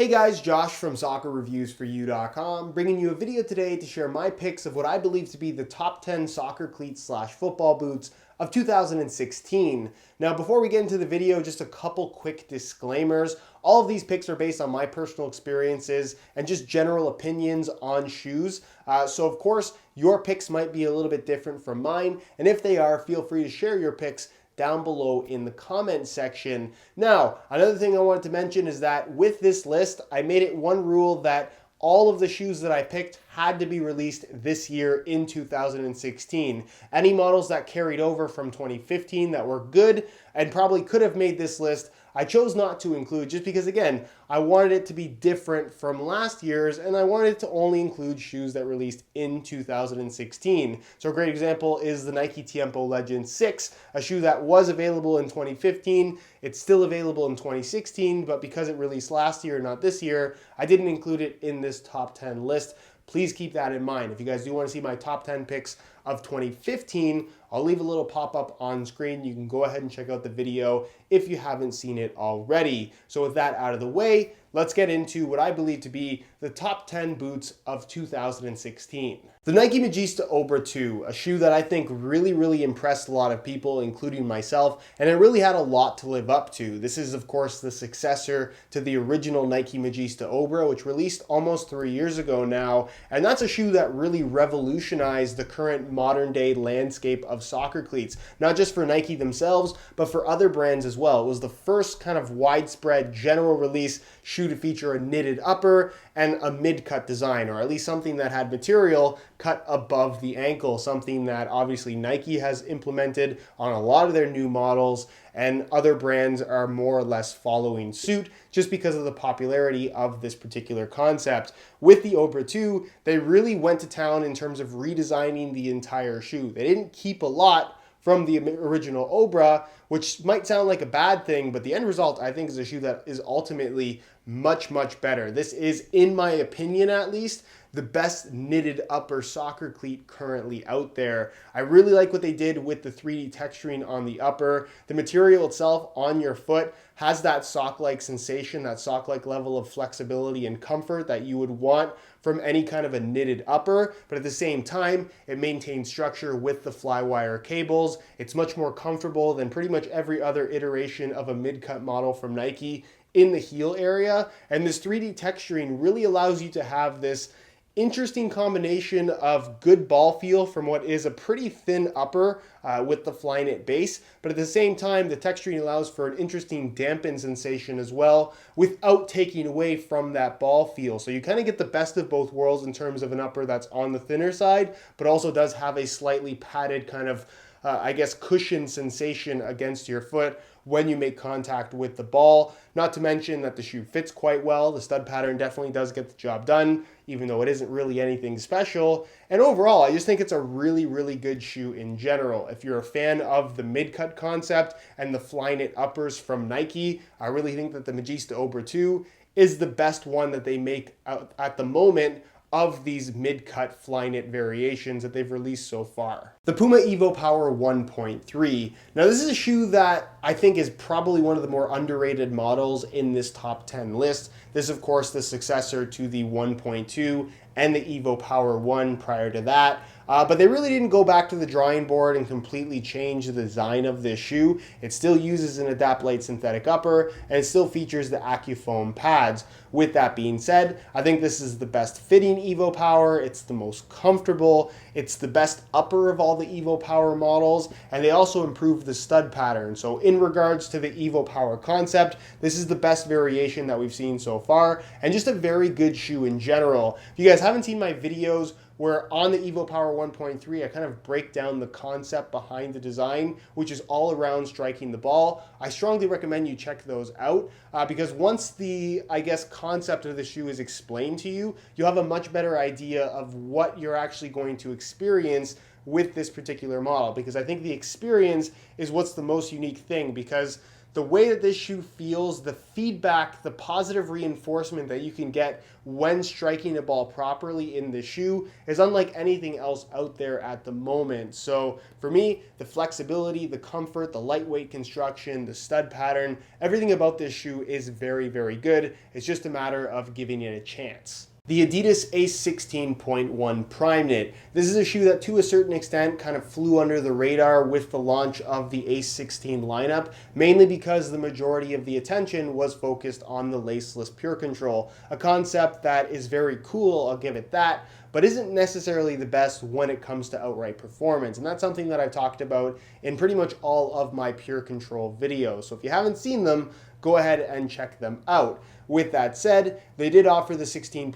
Hey guys, Josh from soccerreviewsforyou.com, bringing you a video today to share my picks of what I believe to be the top 10 soccer cleats / football boots of 2016. Now, before we get into the video, just a couple quick disclaimers. All of these picks are based on my personal experiences and just general opinions on shoes. So of course, your picks might be a little bit different from mine, and if they are, feel free to share your picks down below in the comment section. Now, another thing I wanted to mention is that with this list, I made it one rule that all of the shoes that I picked had to be released this year in 2016. Any models that carried over from 2015 that were good and probably could have made this list, I chose not to include just because, again, I wanted it to be different from last year's and I wanted to only include shoes that released in 2016. So a great example is the Nike Tiempo Legend 6, a shoe that was available in 2015. It's still available in 2016, but because it released last year, not this year, I didn't include it in this top 10 list. Please keep that in mind. If you guys do want to see my top 10 picks of 2015, I'll leave a little pop-up on screen. You can go ahead and check out the video if you haven't seen it already. So with that out of the way, let's get into what I believe to be the top 10 boots of 2016. The Nike Magista Ober 2, a shoe that I think really impressed a lot of people, including myself, and it really had a lot to live up to. This is, of course, the successor to the original Nike Magista Ober, which released almost 3 years ago now, and that's a shoe that really revolutionized the current modern-day landscape of soccer cleats, not just for Nike themselves, but for other brands as well. It was the first kind of widespread general release shoe to feature a knitted upper and a mid-cut design, or at least something that had material cut above the ankle, something that obviously Nike has implemented on a lot of their new models, and other brands are more or less following suit just because of the popularity of this particular concept. With the Ober 2, they really went to town in terms of redesigning the entire shoe. They didn't keep a lot from the original Ober, which might sound like a bad thing, but the end result, I think, is a shoe that is ultimately much better. This is, in my opinion at least, the best knitted upper soccer cleat currently out there. I really like what they did with the 3D texturing on the upper. The material itself on your foot has that sock-like sensation, that sock-like level of flexibility and comfort that you would want from any kind of a knitted upper, but at the same time, it maintains structure with the flywire cables. It's much more comfortable than pretty much every other iteration of a mid-cut model from Nike in the heel area, and this 3D texturing really allows you to have this interesting combination of good ball feel from what is a pretty thin upper with the Flyknit base, but at the same time, the texturing allows for an interesting dampened sensation as well without taking away from that ball feel. So you kind of get the best of both worlds in terms of an upper that's on the thinner side, but also does have a slightly padded kind of cushion sensation against your foot when you make contact with the ball. Not to mention that the shoe fits quite well. The stud pattern definitely does get the job done, even though it isn't really anything special. And overall, I just think it's a really good shoe in general. If you're a fan of the mid-cut concept and the Flyknit uppers from Nike, I really think that the Magista Ober 2 is the best one that they make at the moment of these mid-cut Flyknit variations that they've released so far. The Puma Evopower 1.3. Now this is a shoe that I think is probably one of the more underrated models in this top 10 list. This is of course the successor to the 1.2 and the Evopower 1 prior to that. But they really didn't go back to the drawing board and completely change the design of this shoe. It still uses an Adapt-Lite synthetic upper and it still features the AccuFoam pads. With that being said, I think this is the best fitting Evopower. It's the most comfortable. It's the best upper of all the Evopower models, and they also improved the stud pattern. So in regards to the Evopower concept, this is the best variation that we've seen so far, and just a very good shoe in general. If you guys haven't seen my videos where on the Evopower 1.3, I kind of break down the concept behind the design, which is all around striking the ball. I strongly recommend you check those out because once the, concept of the shoe is explained to you, you'll have a much better idea of what you're actually going to experience with this particular model, because I think the experience is what's the most unique thing, because the way that this shoe feels, the feedback, the positive reinforcement that you can get when striking a ball properly in the shoe is unlike anything else out there at the moment. So for me, the flexibility, the comfort, the lightweight construction, the stud pattern, everything about this shoe is very, very good. It's just a matter of giving it a chance. The Adidas A16 Primeknit. This is a shoe that to a certain extent kind of flew under the radar with the launch of the A16 lineup, mainly because the majority of the attention was focused on the laceless Pure Control, a concept that is very cool, I'll give it that, but isn't necessarily the best when it comes to outright performance. And that's something that I've talked about in pretty much all of my Pure Control videos. So if you haven't seen them, go ahead and check them out. With that said, they did offer the 16.1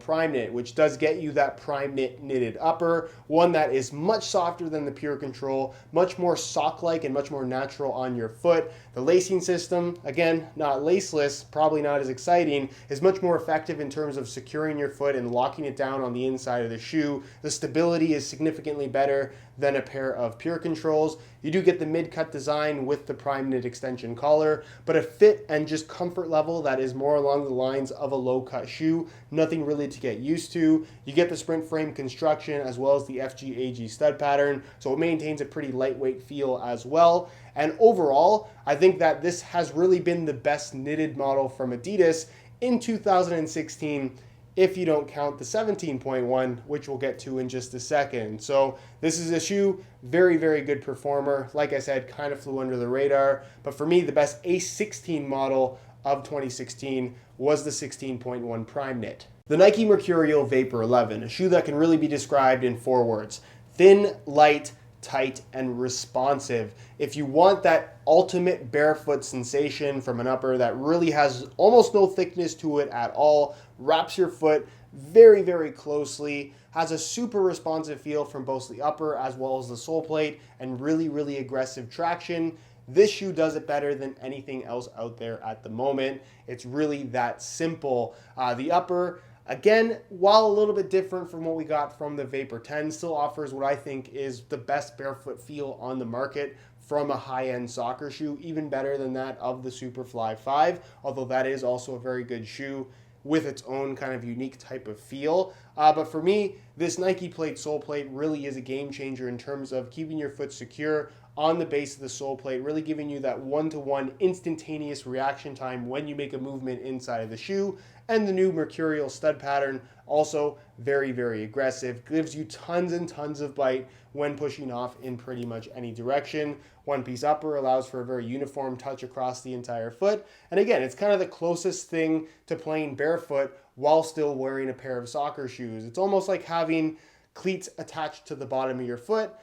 Primeknit, which does get you that Primeknit knitted upper, one that is much softer than the Pure Control, much more sock-like and much more natural on your foot. The lacing system, again, not laceless, probably not as exciting, is much more effective in terms of securing your foot and locking it down on the inside of the shoe. The stability is significantly better than a pair of Pure Controls. You do get the mid-cut design with the Primeknit extension collar, but a fit and just comfort level that is more along the lines of a low-cut shoe. Nothing really to get used to. You get the sprint frame construction as well as the FGAG stud pattern, so it maintains a pretty lightweight feel as well. And overall, I think that this has really been the best knitted model from Adidas in 2016, if you don't count the 17.1, which we'll get to in just a second. So this is a shoe, very, very good performer. Like I said, kind of flew under the radar. But for me, the best A16 model of 2016 was the 16.1 Primeknit. The Nike Mercurial Vapor 11, a shoe that can really be described in 4 words: thin, light, tight, and responsive. If you want that ultimate barefoot sensation from an upper that really has almost no thickness to it at all, wraps your foot very, very closely, has a super responsive feel from both the upper as well as the sole plate, and really, really aggressive traction, this shoe does it better than anything else out there at the moment. It's really that simple. The upper, again, while a little bit different from what we got from the Vapor 10, still offers what I think is the best barefoot feel on the market from a high-end soccer shoe, even better than that of the Superfly 5, although that is also a very good shoe with its own kind of unique type of feel. But for me, this Nike plate sole plate really is a game changer in terms of keeping your foot secure on the base of the sole plate, really giving you that one-to-one instantaneous reaction time when you make a movement inside of the shoe. And the new Mercurial stud pattern, also very, very aggressive, gives you tons and tons of bite when pushing off in pretty much any direction. One-piece upper allows for a very uniform touch across the entire foot. And again, it's kind of the closest thing to playing barefoot while still wearing a pair of soccer shoes. It's almost like having cleats attached to the bottom of your foot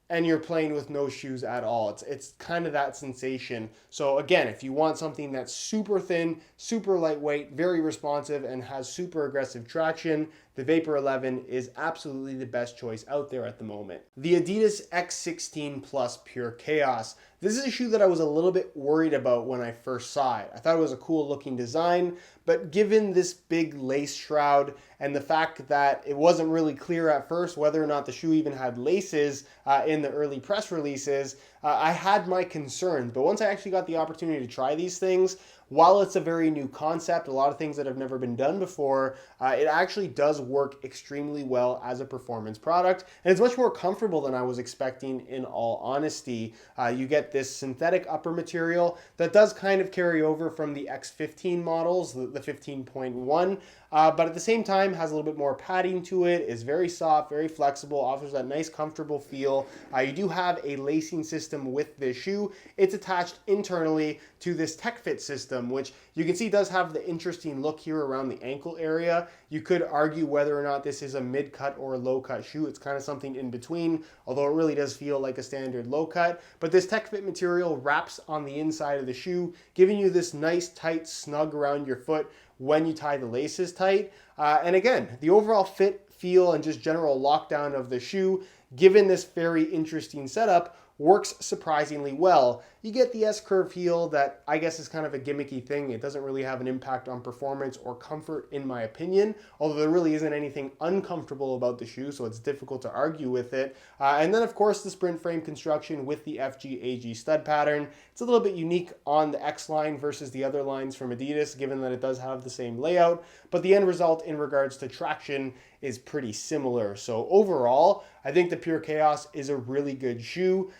and you're playing with no shoes at all. It's kind of that sensation. So again, if you want something that's super thin, super lightweight, very responsive, and has super aggressive traction, the Vapor 11 is absolutely the best choice out there at the moment. The Adidas X16 Plus Pure Chaos. This is a shoe that I was a little bit worried about when I first saw it. I thought it was a cool looking design, but given this big lace shroud and the fact that it wasn't really clear at first whether or not the shoe even had laces in the early press releases, I had my concerns. But once I actually got the opportunity to try these things, while it's a very new concept, a lot of things that have never been done before, it actually does work extremely well as a performance product. And it's much more comfortable than I was expecting, in all honesty. You get this synthetic upper material that does kind of carry over from the X15 models, the 15.1, but at the same time has a little bit more padding to it, is very soft, very flexible, offers that nice comfortable feel. You do have a lacing system with this shoe. It's attached internally to this TechFit system, which you can see does have the interesting look here around the ankle area. You could argue whether or not this is a mid-cut or a low-cut shoe. It's kind of something in between, although it really does feel like a standard low-cut. But this TechFit material wraps on the inside of the shoe, giving you this nice, tight snug around your foot when you tie the laces tight. And again, the overall fit, feel, and just general lockdown of the shoe given this very interesting setup, works surprisingly well. You get the S-curve heel that I guess is kind of a gimmicky thing. It doesn't really have an impact on performance or comfort in my opinion, although there really isn't anything uncomfortable about the shoe, so it's difficult to argue with it. And then of course the sprint frame construction with the FG-AG stud pattern. It's a little bit unique on the X line versus the other lines from Adidas, given that it does have the same layout, but the end result in regards to traction is pretty similar. So overall, I think the Pure Chaos is a really good shoe.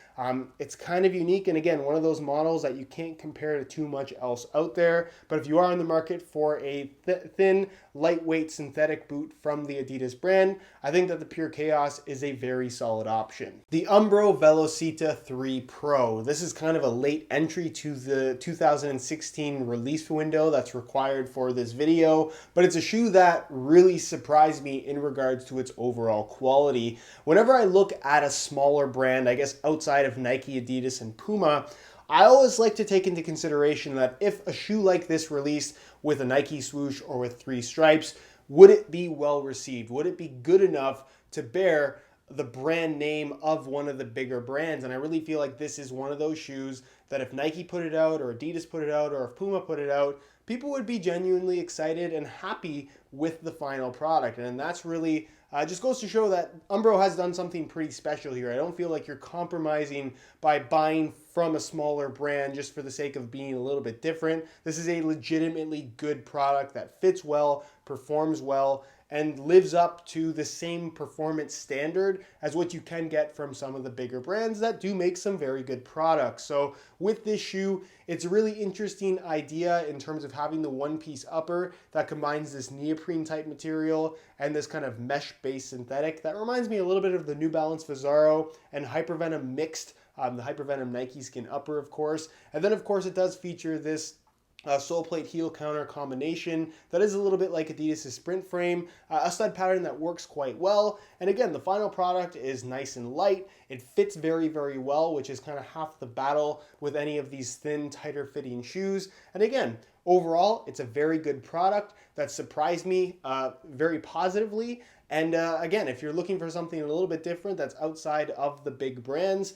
It's kind of unique, and again, one of those models that you can't compare to too much else out there. But if you are in the market for a thin, lightweight synthetic boot from the Adidas brand, I think that the Pure Chaos is a very solid option. The Umbro Felicita 3 Pro. This is kind of a late entry to the 2016 release window that's required for this video, but it's a shoe that really surprised me in regards to its overall quality. Whenever I look at a smaller brand, I guess outside of Nike, Adidas, and Puma, I always like to take into consideration that if a shoe like this released with a Nike swoosh or with 3 stripes, would it be well received? Would it be good enough to bear the brand name of one of the bigger brands? And I really feel like this is one of those shoes that if Nike put it out, or Adidas put it out, or if Puma put it out, people would be genuinely excited and happy with the final product. And that's really just goes to show that Umbro has done something pretty special here. I don't feel like you're compromising by buying from a smaller brand just for the sake of being a little bit different. This is a legitimately good product that fits well, performs well, and lives up to the same performance standard as what you can get from some of the bigger brands that do make some very good products. So with this shoe, it's a really interesting idea in terms of having the one-piece upper that combines this neoprene type material and this kind of mesh-based synthetic. That reminds me a little bit of the New Balance Vizaro and Hypervenom mixed, the Hypervenom Nike Skin upper, of course. And then, of course, it does feature this sole plate heel counter combination that is a little bit like Adidas' sprint frame, a stud pattern that works quite well. And again, the final product is nice and light. It fits very, very well, which is kind of half the battle with any of these thin, tighter fitting shoes. And again, overall, it's a very good product that surprised me very positively. And again, if you're looking for something a little bit different that's outside of the big brands,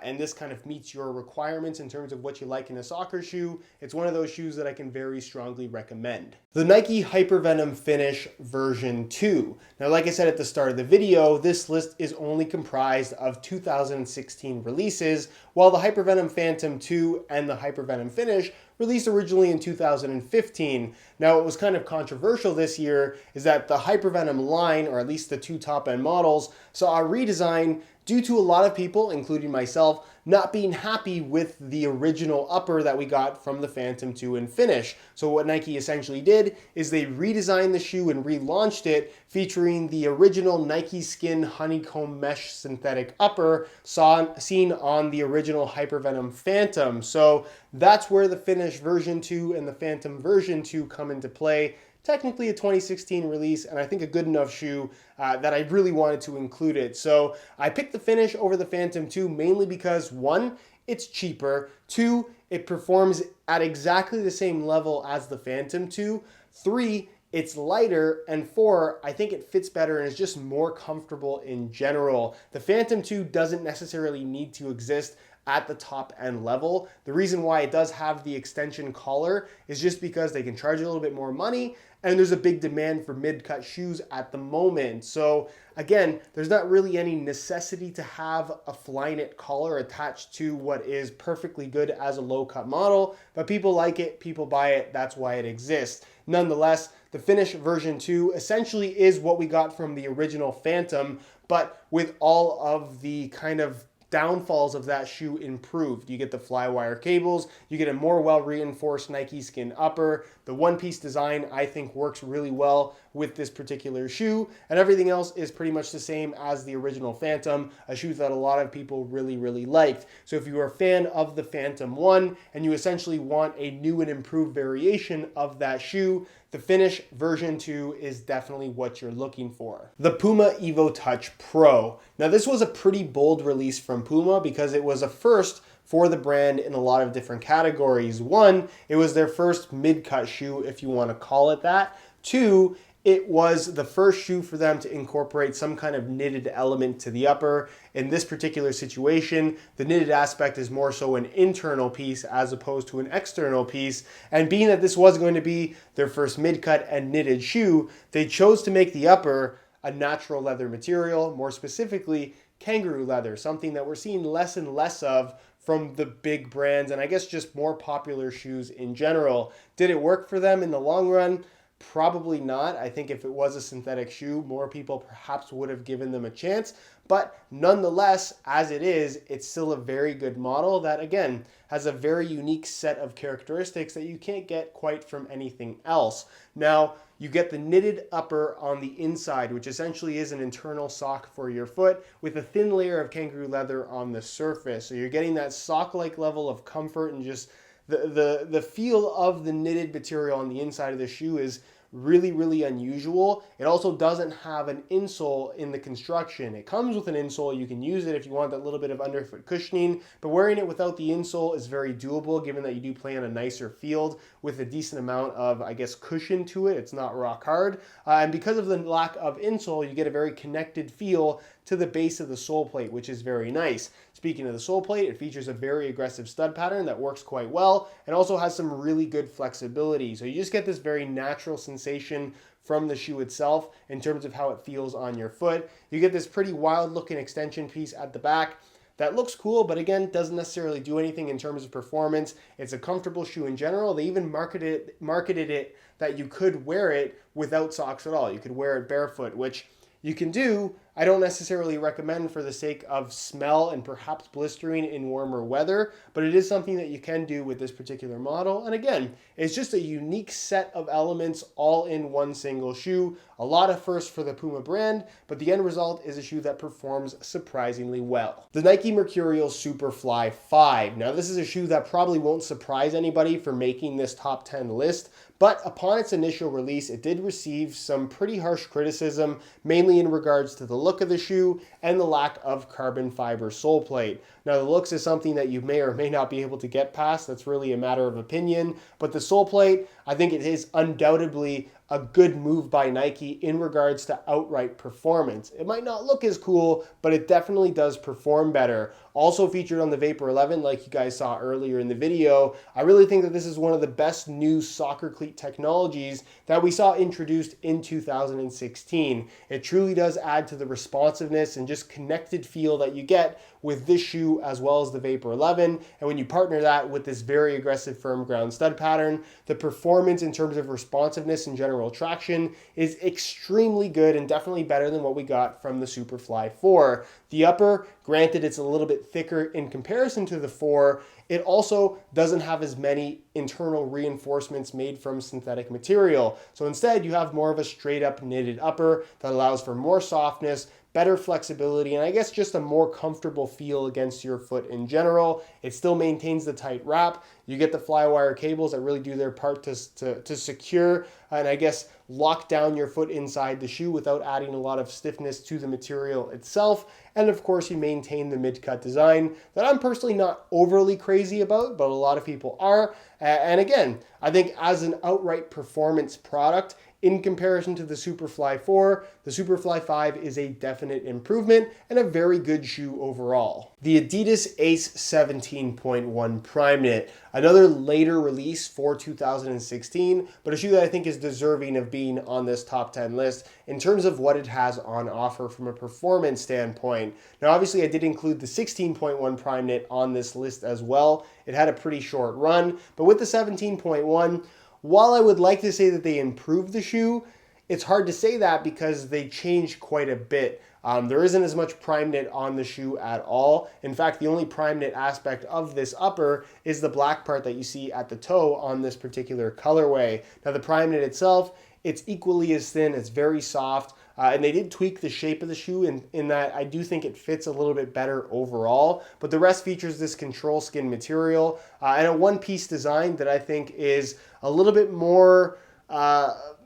and this kind of meets your requirements in terms of what you like in a soccer shoe, it's one of those shoes that I can very strongly recommend. The Nike Hypervenom Finish version 2. Now, like I said at the start of the video, this list is only comprised of 2016 releases, while the Hypervenom Phantom 2 and the Hypervenom Finish released originally in 2015. Now, what was kind of controversial this year is that the Hypervenom line, or at least the 2 top-end models, saw a redesign due to a lot of people, including myself, not being happy with the original upper that we got from the Phantom 2 and Finish. So what Nike essentially did is they redesigned the shoe and relaunched it, featuring the original Nike Skin honeycomb mesh synthetic upper seen on the original Hypervenom Phantom. So that's where the Finish version 2 and the Phantom version 2 come into play. Technically a 2016 release, and I think a good enough shoe that I really wanted to include it. So I picked the Finish over the Phantom 2 mainly because 1, it's cheaper, 2, it performs at exactly the same level as the Phantom 2, 3, it's lighter, and 4, I think it fits better and is just more comfortable in general. The Phantom 2 doesn't necessarily need to exist at the top end level. The reason why it does have the extension collar is just because they can charge a little bit more money, and there's a big demand for mid-cut shoes at the moment. So again, there's not really any necessity to have a Flyknit collar attached to what is perfectly good as a low-cut model, but people like it, people buy it, that's why it exists. Nonetheless, the Finish version 2 essentially is what we got from the original Phantom, but with all of the kind of downfalls of that shoe improved. You get the flywire cables, you get a more well-reinforced Nike Skin upper. The one-piece design, I think, works really well with this particular shoe, and everything else is pretty much the same as the original Phantom, a shoe that a lot of people really, really liked. So if you are a fan of the Phantom 1 and you essentially want a new and improved variation of that shoe, the Finish version 2 is definitely what you're looking for. The Puma Evo Touch Pro. Now, this was a pretty bold release from Puma because it was a first for the brand in a lot of different categories. One, it was their first mid-cut shoe, if you want to call it that. Two, it was the first shoe for them to incorporate some kind of knitted element to the upper. In this particular situation, the knitted aspect is more so an internal piece as opposed to an external piece. And being that this was going to be their first mid-cut and knitted shoe, they chose to make the upper a natural leather material, more specifically kangaroo leather, something that we're seeing less and less of from the big brands and I guess just more popular shoes in general. Did it work for them in the long run? Probably not. I think if it was a synthetic shoe, more people perhaps would have given them a chance. But nonetheless, as it is, it's still a very good model that, again, has a very unique set of characteristics that you can't get quite from anything else. Now, you get the knitted upper on the inside, which essentially is an internal sock for your foot with a thin layer of kangaroo leather on the surface. So you're getting that sock-like level of comfort and just the feel of the knitted material on the inside of the shoe is really, really unusual. It also doesn't have an insole in the construction. It comes with an insole. You can use it if you want that little bit of underfoot cushioning, but wearing it without the insole is very doable given that you do play on a nicer field with a decent amount of, I guess, cushion to it. It's not rock hard. And because of the lack of insole, you get a very connected feel to the base of the sole plate, which is very nice. Speaking of the sole plate, it features a very aggressive stud pattern that works quite well and also has some really good flexibility. So you just get this very natural sensation from the shoe itself in terms of how it feels on your foot. You get this pretty wild looking extension piece at the back that looks cool, but again, doesn't necessarily do anything in terms of performance. It's a comfortable shoe in general. They even marketed it that you could wear it without socks at all. You could wear it barefoot, which you can do. I don't necessarily recommend for the sake of smell and perhaps blistering in warmer weather, but it is something that you can do with this particular model. And again, it's just a unique set of elements all in one single shoe. A lot of firsts for the Puma brand, but the end result is a shoe that performs surprisingly well. The Nike Mercurial Superfly 5. Now this is a shoe that probably won't surprise anybody for making this top 10 list, but upon its initial release, it did receive some pretty harsh criticism, mainly in regards to the look of the shoe and the lack of carbon fiber sole plate. Now the looks is something that you may or may not be able to get past. That's really a matter of opinion, but the sole plate, I think it is undoubtedly a good move by Nike in regards to outright performance. It might not look as cool, but it definitely does perform better. Also featured on the Vapor 11, like you guys saw earlier in the video, I really think that this is one of the best new soccer cleat technologies that we saw introduced in 2016. It truly does add to the responsiveness and just connected feel that you get with this shoe as well as the Vapor 11. And when you partner that with this very aggressive firm ground stud pattern, the performance in terms of responsiveness and general traction is extremely good and definitely better than what we got from the Superfly 4. The upper, granted it's a little bit thicker in comparison to the 4, it also doesn't have as many internal reinforcements made from synthetic material. So instead you have more of a straight up knitted upper that allows for more softness, better flexibility, and I guess just a more comfortable feel against your foot in general. It still maintains the tight wrap. You get the Flywire cables that really do their part to secure and I guess lock down your foot inside the shoe without adding a lot of stiffness to the material itself. And of course you maintain the mid-cut design that I'm personally not overly crazy about, but a lot of people are. And again, I think as an outright performance product, in comparison to the Superfly 4, the Superfly 5 is a definite improvement and a very good shoe overall. The Adidas Ace 17.1 Primeknit, another later release for 2016, but a shoe that I think is deserving of being on this top 10 list in terms of what it has on offer from a performance standpoint. Now obviously I did include the 16.1 Primeknit on this list as well. It had a pretty short run, but with the 17.1, while I would like to say that they improved the shoe, it's hard to say that because they changed quite a bit. There isn't as much Primeknit on the shoe at all. In fact, the only Primeknit aspect of this upper is the black part that you see at the toe on this particular colorway. Now the Primeknit itself, it's equally as thin, it's very soft, and they did tweak the shape of the shoe in that I do think it fits a little bit better overall, but the rest features this control skin material and a one-piece design that I think is a little bit more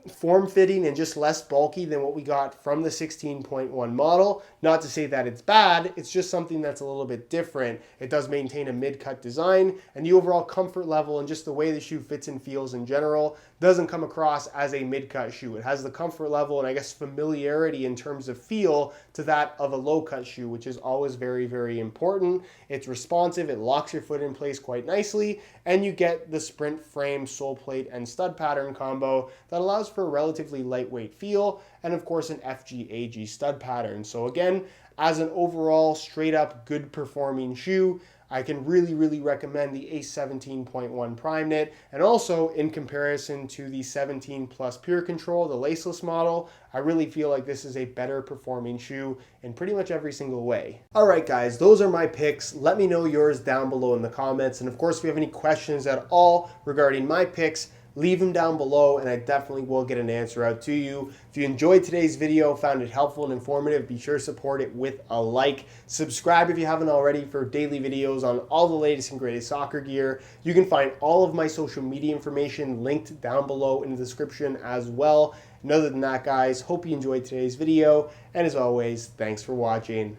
form-fitting and just less bulky than what we got from the 16.1 model. Not to say that it's bad, it's just something that's a little bit different. It does maintain a mid-cut design, and the overall comfort level and just the way the shoe fits and feels in general doesn't come across as a mid-cut shoe. It has the comfort level and I guess familiarity in terms of feel to that of a low-cut shoe, which is always very, very important. It's responsive, it locks your foot in place quite nicely, and you get the sprint frame, sole plate, and stud pattern combo that allows for a relatively lightweight feel, and of course an FG-AG stud pattern. So again, as an overall straight up good performing shoe, I can really recommend the A17.1 Primeknit, and also in comparison to the 17 Plus Pure Control, the laceless model, I really feel like this is a better performing shoe in pretty much every single way. All right guys, those are my picks. Let me know yours down below in the comments, and of course if you have any questions at all regarding my picks, leave them down below and I definitely will get an answer out to you. If you enjoyed today's video, found it helpful and informative, be sure to support it with a like. Subscribe if you haven't already for daily videos on all the latest and greatest soccer gear. You can find all of my social media information linked down below in the description as well. And other than that guys, hope you enjoyed today's video, and as always, thanks for watching.